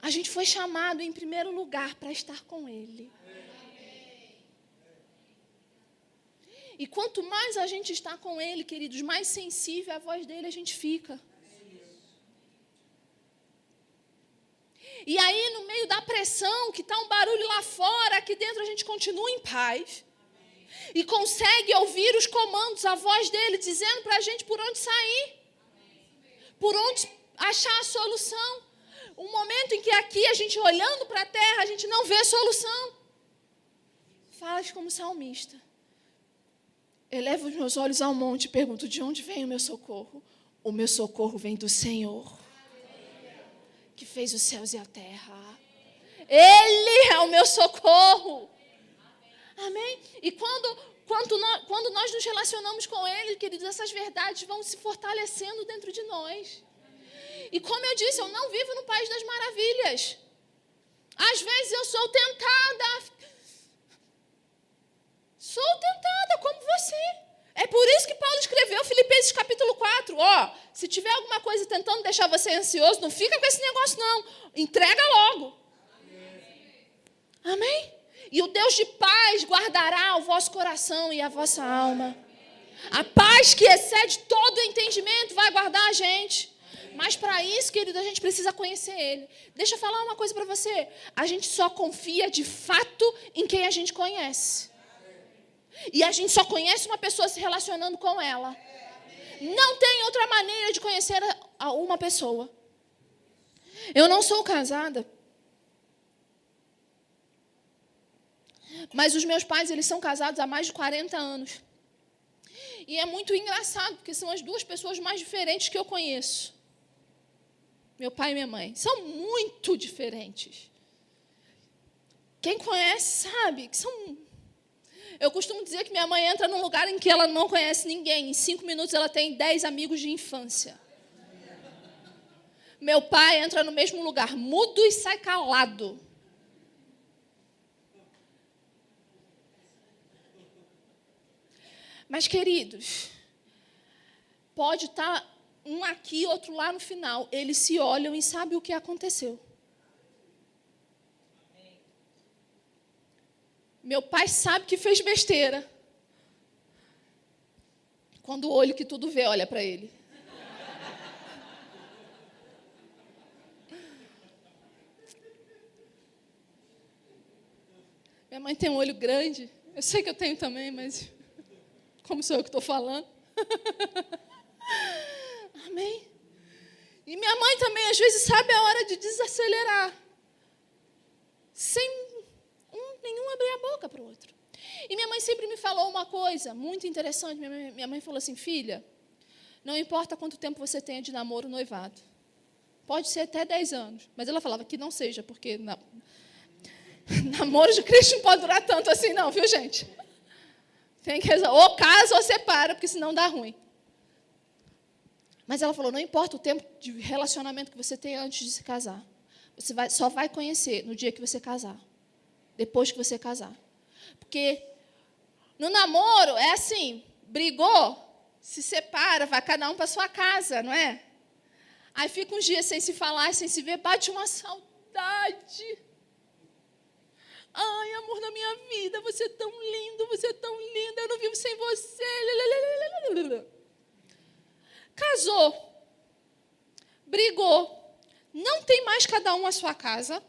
A gente foi chamado em primeiro lugar para estar com Ele. E quanto mais a gente está com Ele, queridos, mais sensível à voz dele a gente fica. E aí, no meio da pressão, que está um barulho lá fora, aqui dentro a gente continua em paz. E consegue ouvir os comandos, a voz dele, dizendo para a gente por onde sair. Por onde achar a solução. Um momento em que aqui, a gente olhando para a terra, a gente não vê solução. Faz como salmista. Elevo os meus olhos ao monte e pergunto, de onde vem o meu socorro? O meu socorro vem do Senhor, que fez os céus e a terra. Ele é o meu socorro. Amém? E quando nós nos relacionamos com Ele, queridos, essas verdades vão se fortalecendo dentro de nós. E como eu disse, eu não vivo no país das maravilhas. Às vezes eu sou tentada como você. É por isso que Paulo escreveu Filipenses capítulo 4. Se tiver alguma coisa tentando deixar você ansioso, não fica com esse negócio não. Entrega logo. Amém? E o Deus de paz guardará o vosso coração e a vossa alma. A paz que excede todo o entendimento vai guardar a gente. Mas para isso, querido, a gente precisa conhecer Ele. Deixa eu falar uma coisa para você. A gente só confia de fato em quem a gente conhece. E a gente só conhece uma pessoa se relacionando com ela. Não tem outra maneira de conhecer uma pessoa. Eu não sou casada. Mas os meus pais, eles são casados há mais de 40 anos. E é muito engraçado, porque são as duas pessoas mais diferentes que eu conheço. Meu pai e minha mãe. São muito diferentes. Quem conhece sabe que são... Eu costumo dizer que minha mãe entra num lugar em que ela não conhece ninguém. Em 5 minutos ela tem 10 amigos de infância. Meu pai entra no mesmo lugar, mudo e sai calado. Mas, queridos, pode estar um aqui, outro lá no final. Eles se olham e sabem o que aconteceu. Meu pai sabe que fez besteira. Quando o olho que tudo vê olha para ele. Minha mãe tem um olho grande. Eu sei que eu tenho também, mas... Como sou eu que estou falando? Amém? E minha mãe também, às vezes, sabe a hora de desacelerar. Sem nenhum abrir a boca para o outro. E minha mãe sempre me falou uma coisa muito interessante. Minha mãe falou assim, filha, não importa quanto tempo você tenha de namoro ou noivado. Pode ser até 10 anos. Mas ela falava que não seja, porque namoro de Cristo não pode durar tanto assim não, viu, gente? Tem que ou casa ou separa, porque senão dá ruim. Mas ela falou, não importa o tempo de relacionamento que você tem antes de se casar. Você só vai conhecer no dia que você casar. Depois que você casar. Porque no namoro é assim, brigou, se separa, vai cada um para sua casa, não é? Aí fica uns dias sem se falar, sem se ver, bate uma saudade. Ai, amor da minha vida, você é tão lindo, você é tão linda, eu não vivo sem você. Casou, brigou, não tem mais cada um a sua casa,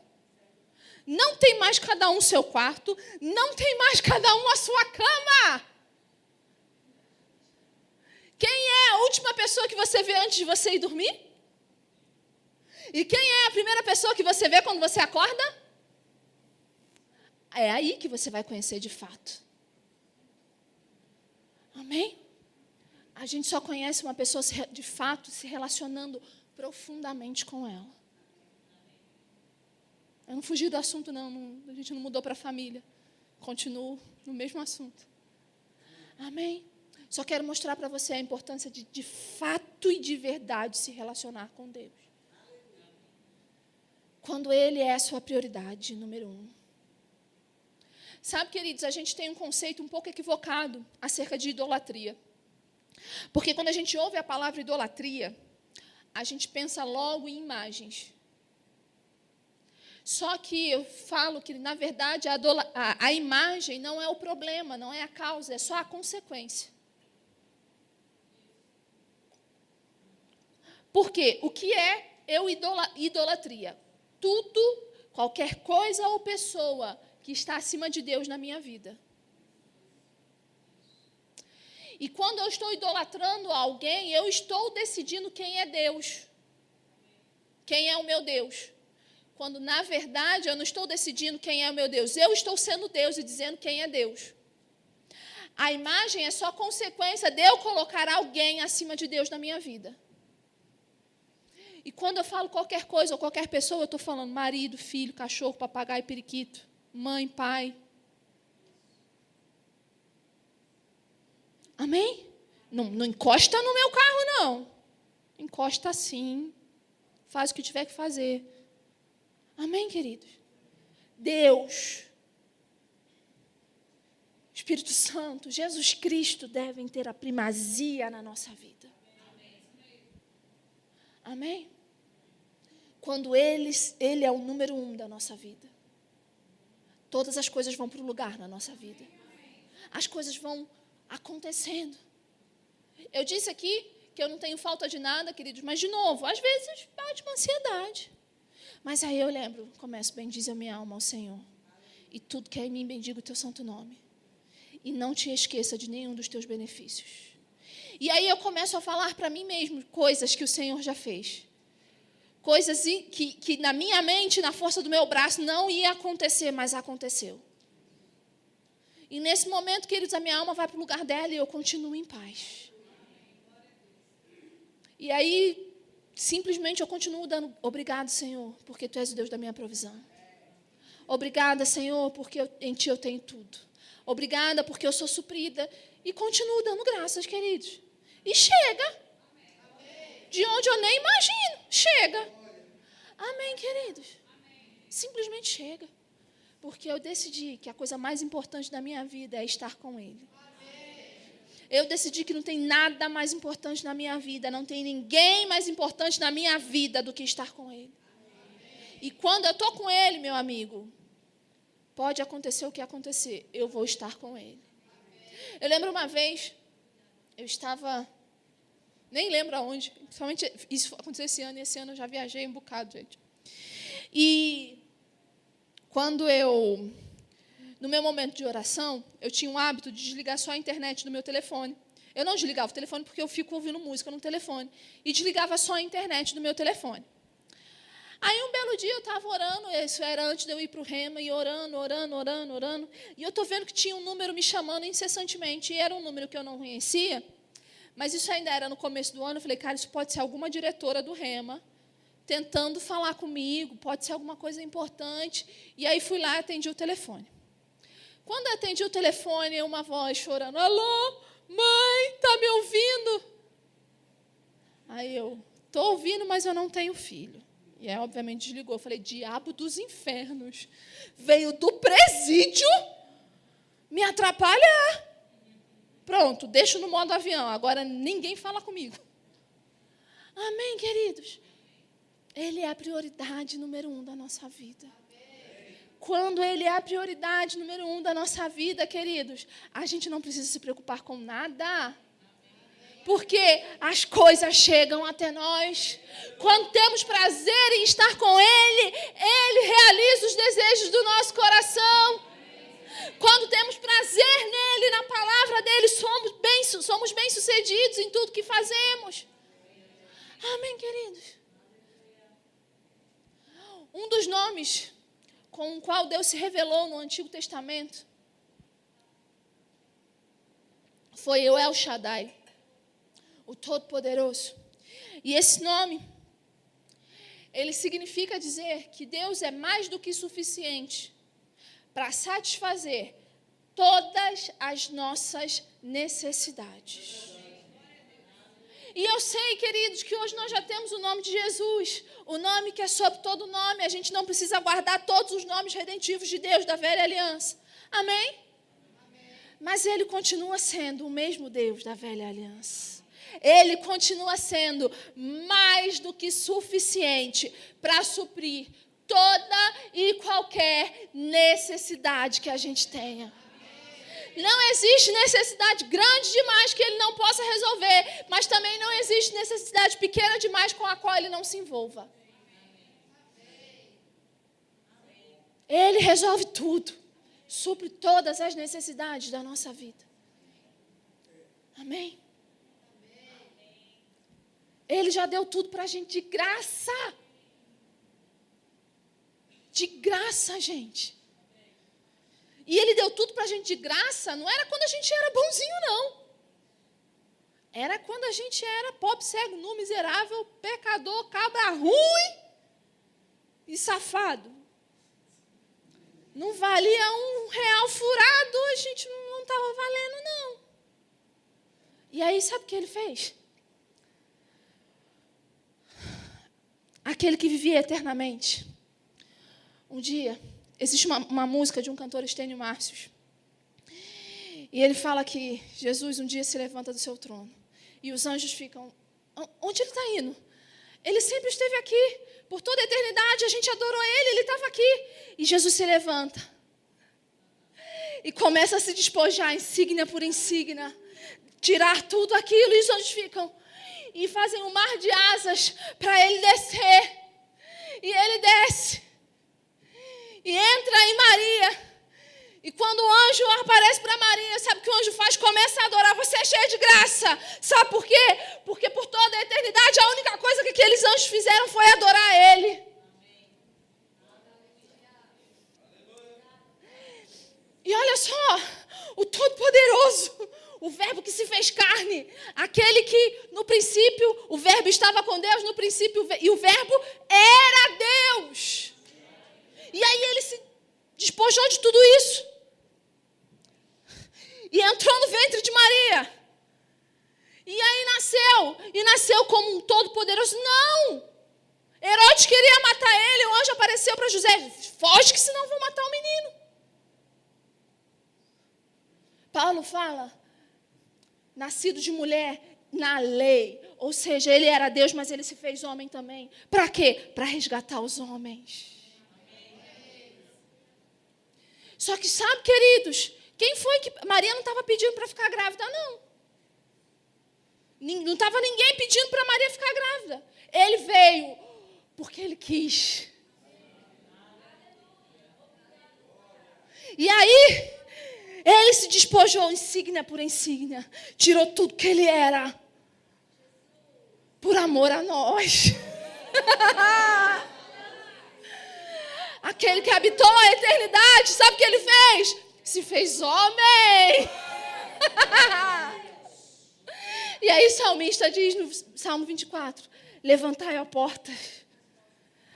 não tem mais cada um o seu quarto, não tem mais cada um a sua cama. Quem é a última pessoa que você vê antes de você ir dormir? E quem é a primeira pessoa que você vê quando você acorda? É aí que você vai conhecer de fato. Amém? A gente só conhece uma pessoa de fato se relacionando profundamente com ela. Eu não fugi do assunto, não. A gente não mudou para a família. Continuo no mesmo assunto. Amém? Só quero mostrar para você a importância de fato e de verdade se relacionar com Deus. Quando Ele é a sua prioridade número 1. Sabe, queridos, a gente tem um conceito um pouco equivocado acerca de idolatria. Porque quando a gente ouve a palavra idolatria, a gente pensa logo em imagens. Só que eu falo que, na verdade, a imagem não é o problema, não é a causa, é só a consequência. Porque o que é idolatria? Tudo, qualquer coisa ou pessoa que está acima de Deus na minha vida. E quando eu estou idolatrando alguém, eu estou decidindo quem é Deus. Quem é o meu Deus. Quando, na verdade, eu não estou decidindo quem é o meu Deus. Eu estou sendo Deus e dizendo quem é Deus. A imagem é só consequência de eu colocar alguém acima de Deus na minha vida. E quando eu falo qualquer coisa ou qualquer pessoa, eu estou falando marido, filho, cachorro, papagaio, periquito, mãe, pai. Amém? Não encosta no meu carro, não. Encosta sim. Faz o que tiver que fazer. Amém, queridos? Deus, Espírito Santo, Jesus Cristo devem ter a primazia na nossa vida. Amém? Quando Ele é o número 1 da nossa vida. Todas as coisas vão para o lugar na nossa vida. As coisas vão acontecendo. Eu disse aqui que eu não tenho falta de nada, queridos, mas, de novo, às vezes bate uma ansiedade. Mas aí eu lembro, começo, bendize a minha alma ao Senhor. E tudo que é em mim, bendiga o teu santo nome. E não te esqueça de nenhum dos teus benefícios. E aí eu começo a falar para mim mesmo coisas que o Senhor já fez. Coisas que na minha mente, na força do meu braço, não ia acontecer, mas aconteceu. E nesse momento, queridos, a minha alma vai para o lugar dela e eu continuo em paz. E aí, simplesmente eu continuo dando, obrigado, Senhor, porque Tu és o Deus da minha provisão. Obrigada, Senhor, porque em Ti eu tenho tudo. Obrigada porque eu sou suprida. E continuo dando graças, queridos. E chega. De onde eu nem imagino. Chega. Amém, queridos. Simplesmente chega. Porque eu decidi que a coisa mais importante da minha vida é estar com Ele. Eu decidi que não tem nada mais importante na minha vida, não tem ninguém mais importante na minha vida do que estar com Ele. E quando eu estou com Ele, meu amigo, pode acontecer o que acontecer, eu vou estar com Ele. Eu lembro uma vez, eu estava, nem lembro aonde, principalmente isso aconteceu esse ano, e esse ano eu já viajei um bocado, gente. E quando no meu momento de oração, eu tinha um hábito de desligar só a internet do meu telefone. Eu não desligava o telefone porque eu fico ouvindo música no telefone. E desligava só a internet do meu telefone. Aí, um belo dia, eu estava orando, isso era antes de eu ir para o Rema, e orando. E eu estou vendo que tinha um número me chamando incessantemente. E era um número que eu não conhecia, mas isso ainda era no começo do ano. Eu falei, cara, isso pode ser alguma diretora do Rema tentando falar comigo, pode ser alguma coisa importante. E aí, fui lá e atendi o telefone. Quando eu atendi o telefone, uma voz chorando, alô, mãe, está me ouvindo? Aí eu, estou ouvindo, mas eu não tenho filho. E aí, obviamente, desligou. Eu falei, diabo dos infernos, veio do presídio me atrapalhar. Pronto, deixo no modo avião, agora ninguém fala comigo. Amém, queridos? Ele é a prioridade número 1 da nossa vida. Quando Ele é a prioridade número 1 da nossa vida, queridos, a gente não precisa se preocupar com nada. Porque as coisas chegam até nós. Quando temos prazer em estar com Ele, Ele realiza os desejos do nosso coração. Quando temos prazer nele, na palavra dele, somos bem-sucedidos em tudo que fazemos. Amém, queridos? Um dos nomes com o qual Deus se revelou no Antigo Testamento foi o El Shaddai, o Todo-Poderoso. E esse nome, ele significa dizer que Deus é mais do que suficiente para satisfazer todas as nossas necessidades. E eu sei, queridos, que hoje nós já temos o nome de Jesus, o nome que é sobre todo nome. A gente não precisa guardar todos os nomes redentivos de Deus da velha aliança. Amém? Amém. Mas Ele continua sendo o mesmo Deus da velha aliança. Ele continua sendo mais do que suficiente para suprir toda e qualquer necessidade que a gente tenha. Não existe necessidade grande demais que Ele não possa resolver, mas também não existe necessidade pequena demais com a qual Ele não se envolva. Ele resolve tudo, supre todas as necessidades da nossa vida. Amém? Ele já deu tudo para a gente de graça. De graça, gente. E Ele deu tudo para a gente de graça, não era quando a gente era bonzinho, não. Era quando a gente era pobre, cego, nu, miserável, pecador, cabra ruim e safado. Não valia R$1 furado, a gente não estava valendo, não. E aí, sabe o que Ele fez? Aquele que vivia eternamente. Um dia, existe uma música de um cantor, Estênio Márcios. E ele fala que Jesus um dia se levanta do seu trono. E os anjos ficam, onde Ele está indo? Ele sempre esteve aqui. Por toda a eternidade, a gente adorou Ele estava aqui. E Jesus se levanta. E começa a se despojar, insígnia por insígnia. Tirar tudo aquilo. E os anjos ficam. E fazem um mar de asas para Ele descer. E Ele desce. E entra em Maria. E quando o anjo aparece para Maria, sabe o que o anjo faz? Começa a adorar. Você é cheia de graça. Sabe por quê? Porque por toda a eternidade, a única coisa que aqueles anjos fizeram foi adorar Ele. E olha só, o Todo-Poderoso, o Verbo que se fez carne, aquele que no princípio o Verbo estava com Deus, no princípio, e o Verbo era Deus. E aí Ele se despojou de tudo isso. E entrou no ventre de Maria. E aí nasceu como um Todo-Poderoso. Não! Herodes queria matar ele, o anjo apareceu para José. Foge que senão vão matar o menino. Paulo fala, nascido de mulher na lei. Ou seja, Ele era Deus, mas Ele se fez homem também. Para quê? Para resgatar os homens. Só que sabe, queridos, quem foi que... Maria não estava pedindo para ficar grávida, não. Não estava ninguém pedindo para Maria ficar grávida. Ele veio porque Ele quis. E aí, Ele se despojou insígnia por insígnia. Tirou tudo que Ele era. Por amor a nós. Aquele que habitou a eternidade, sabe o que Ele fez? Se fez homem. E aí o salmista diz no Salmo 24, levantai a porta,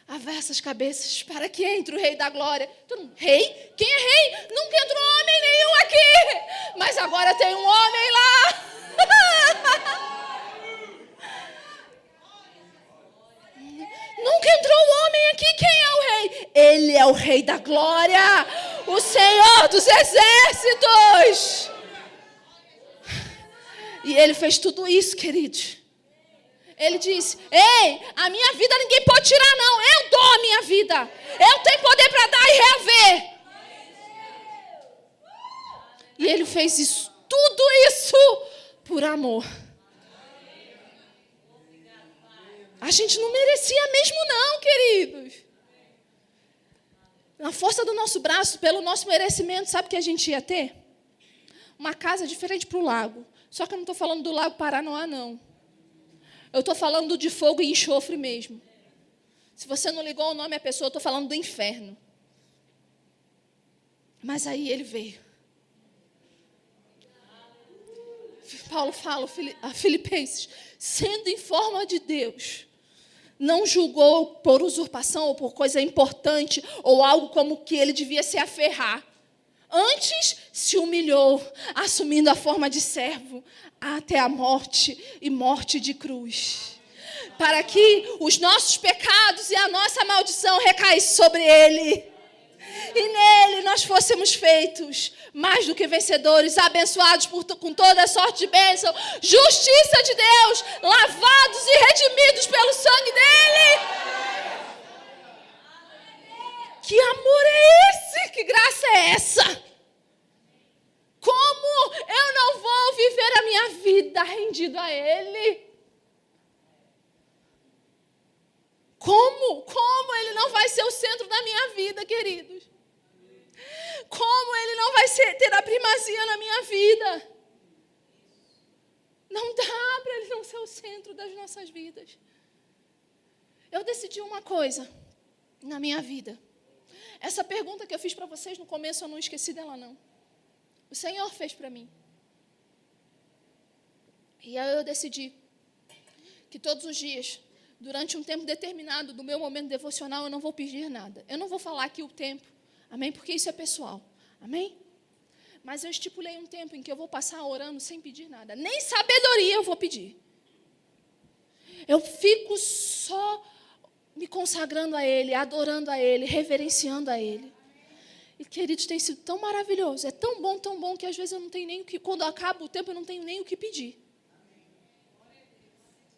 avessas cabeças, para que entre o Rei da Glória. Rei? Quem é rei? Nunca entrou homem nenhum aqui. Mas agora tem um homem lá. Nunca entrou um homem aqui. Quem é o rei? Ele é o Rei da Glória. O Senhor dos Exércitos. E Ele fez tudo isso, queridos. Ele disse, ei, a minha vida ninguém pode tirar, não. Eu dou a minha vida. Eu tenho poder para dar e reaver. E Ele fez isso, tudo isso por amor. A gente não merecia mesmo não, queridos. Na força do nosso braço, pelo nosso merecimento, sabe o que a gente ia ter? Uma casa diferente para o lago. Só que eu não estou falando do Lago Paranoá, não. Eu estou falando de fogo e enxofre mesmo. Se você não ligou o nome à pessoa, eu estou falando do inferno. Mas aí Ele veio. Paulo fala a Filipenses, sendo em forma de Deus, não julgou por usurpação ou por coisa importante ou algo como que ele devia se aferrar. Antes se humilhou, assumindo a forma de servo, até a morte e morte de cruz. Para que os nossos pecados e a nossa maldição recaíssem sobre Ele. E nele nós fôssemos feitos mais do que vencedores, abençoados com toda a sorte de bênção, justiça de Deus, lavados e redimidos pelo sangue dele. Que amor é esse? Que graça é essa? Como eu não vou viver a minha vida rendido a Ele? Como Ele não vai ser o centro da minha vida, queridos? Como Ele não vai ter a primazia na minha vida? Não dá para Ele não ser o centro das nossas vidas. Eu decidi uma coisa na minha vida. Essa pergunta que eu fiz para vocês no começo, eu não esqueci dela, não. O Senhor fez para mim. E aí eu decidi que todos os dias, durante um tempo determinado do meu momento devocional, eu não vou pedir nada. Eu não vou falar aqui o tempo, amém? Porque isso é pessoal, amém? Mas eu estipulei um tempo em que eu vou passar orando sem pedir nada. Nem sabedoria eu vou pedir. Eu fico só me consagrando a Ele, adorando a Ele, reverenciando a Ele. E, queridos, tem sido tão maravilhoso, é tão bom, que às vezes eu não tenho nem o que, quando acaba o tempo, eu não tenho nem o que pedir.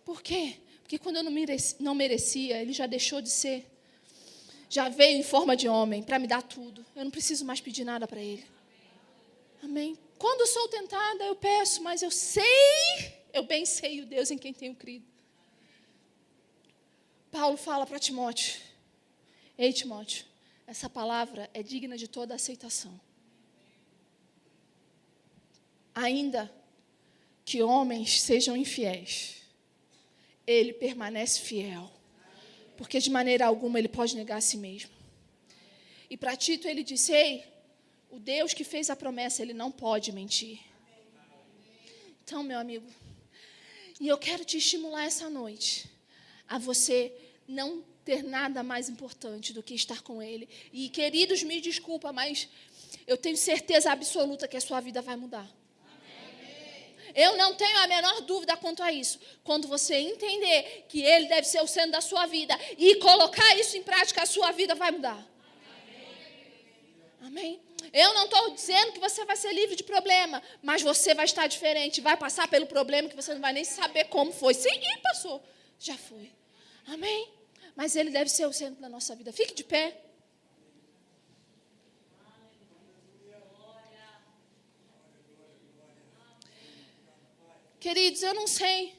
Por quê? Porque quando eu não merecia, Ele já deixou de ser. Já veio em forma de homem para me dar tudo. Eu não preciso mais pedir nada para Ele. Amém? Quando eu sou tentada, eu peço, mas eu bem sei o Deus em quem tenho crido. Paulo fala para Timóteo: ei, Timóteo, essa palavra é digna de toda aceitação. Ainda que homens sejam infiéis, ele permanece fiel, porque de maneira alguma ele pode negar a si mesmo. E para Tito ele disse: ei, o Deus que fez a promessa, Ele não pode mentir. Então, meu amigo, e eu quero te estimular essa noite a você não ter nada mais importante do que estar com Ele. E, queridos, me desculpa, mas eu tenho certeza absoluta que a sua vida vai mudar. Eu não tenho a menor dúvida quanto a isso. Quando você entender que Ele deve ser o centro da sua vida e colocar isso em prática, a sua vida vai mudar. Amém? Eu não estou dizendo que você vai ser livre de problema, mas você vai estar diferente, vai passar pelo problema que você não vai nem saber como foi. Sim, passou, já foi. Amém? Mas Ele deve ser o centro da nossa vida. Fique de pé. Queridos, eu não sei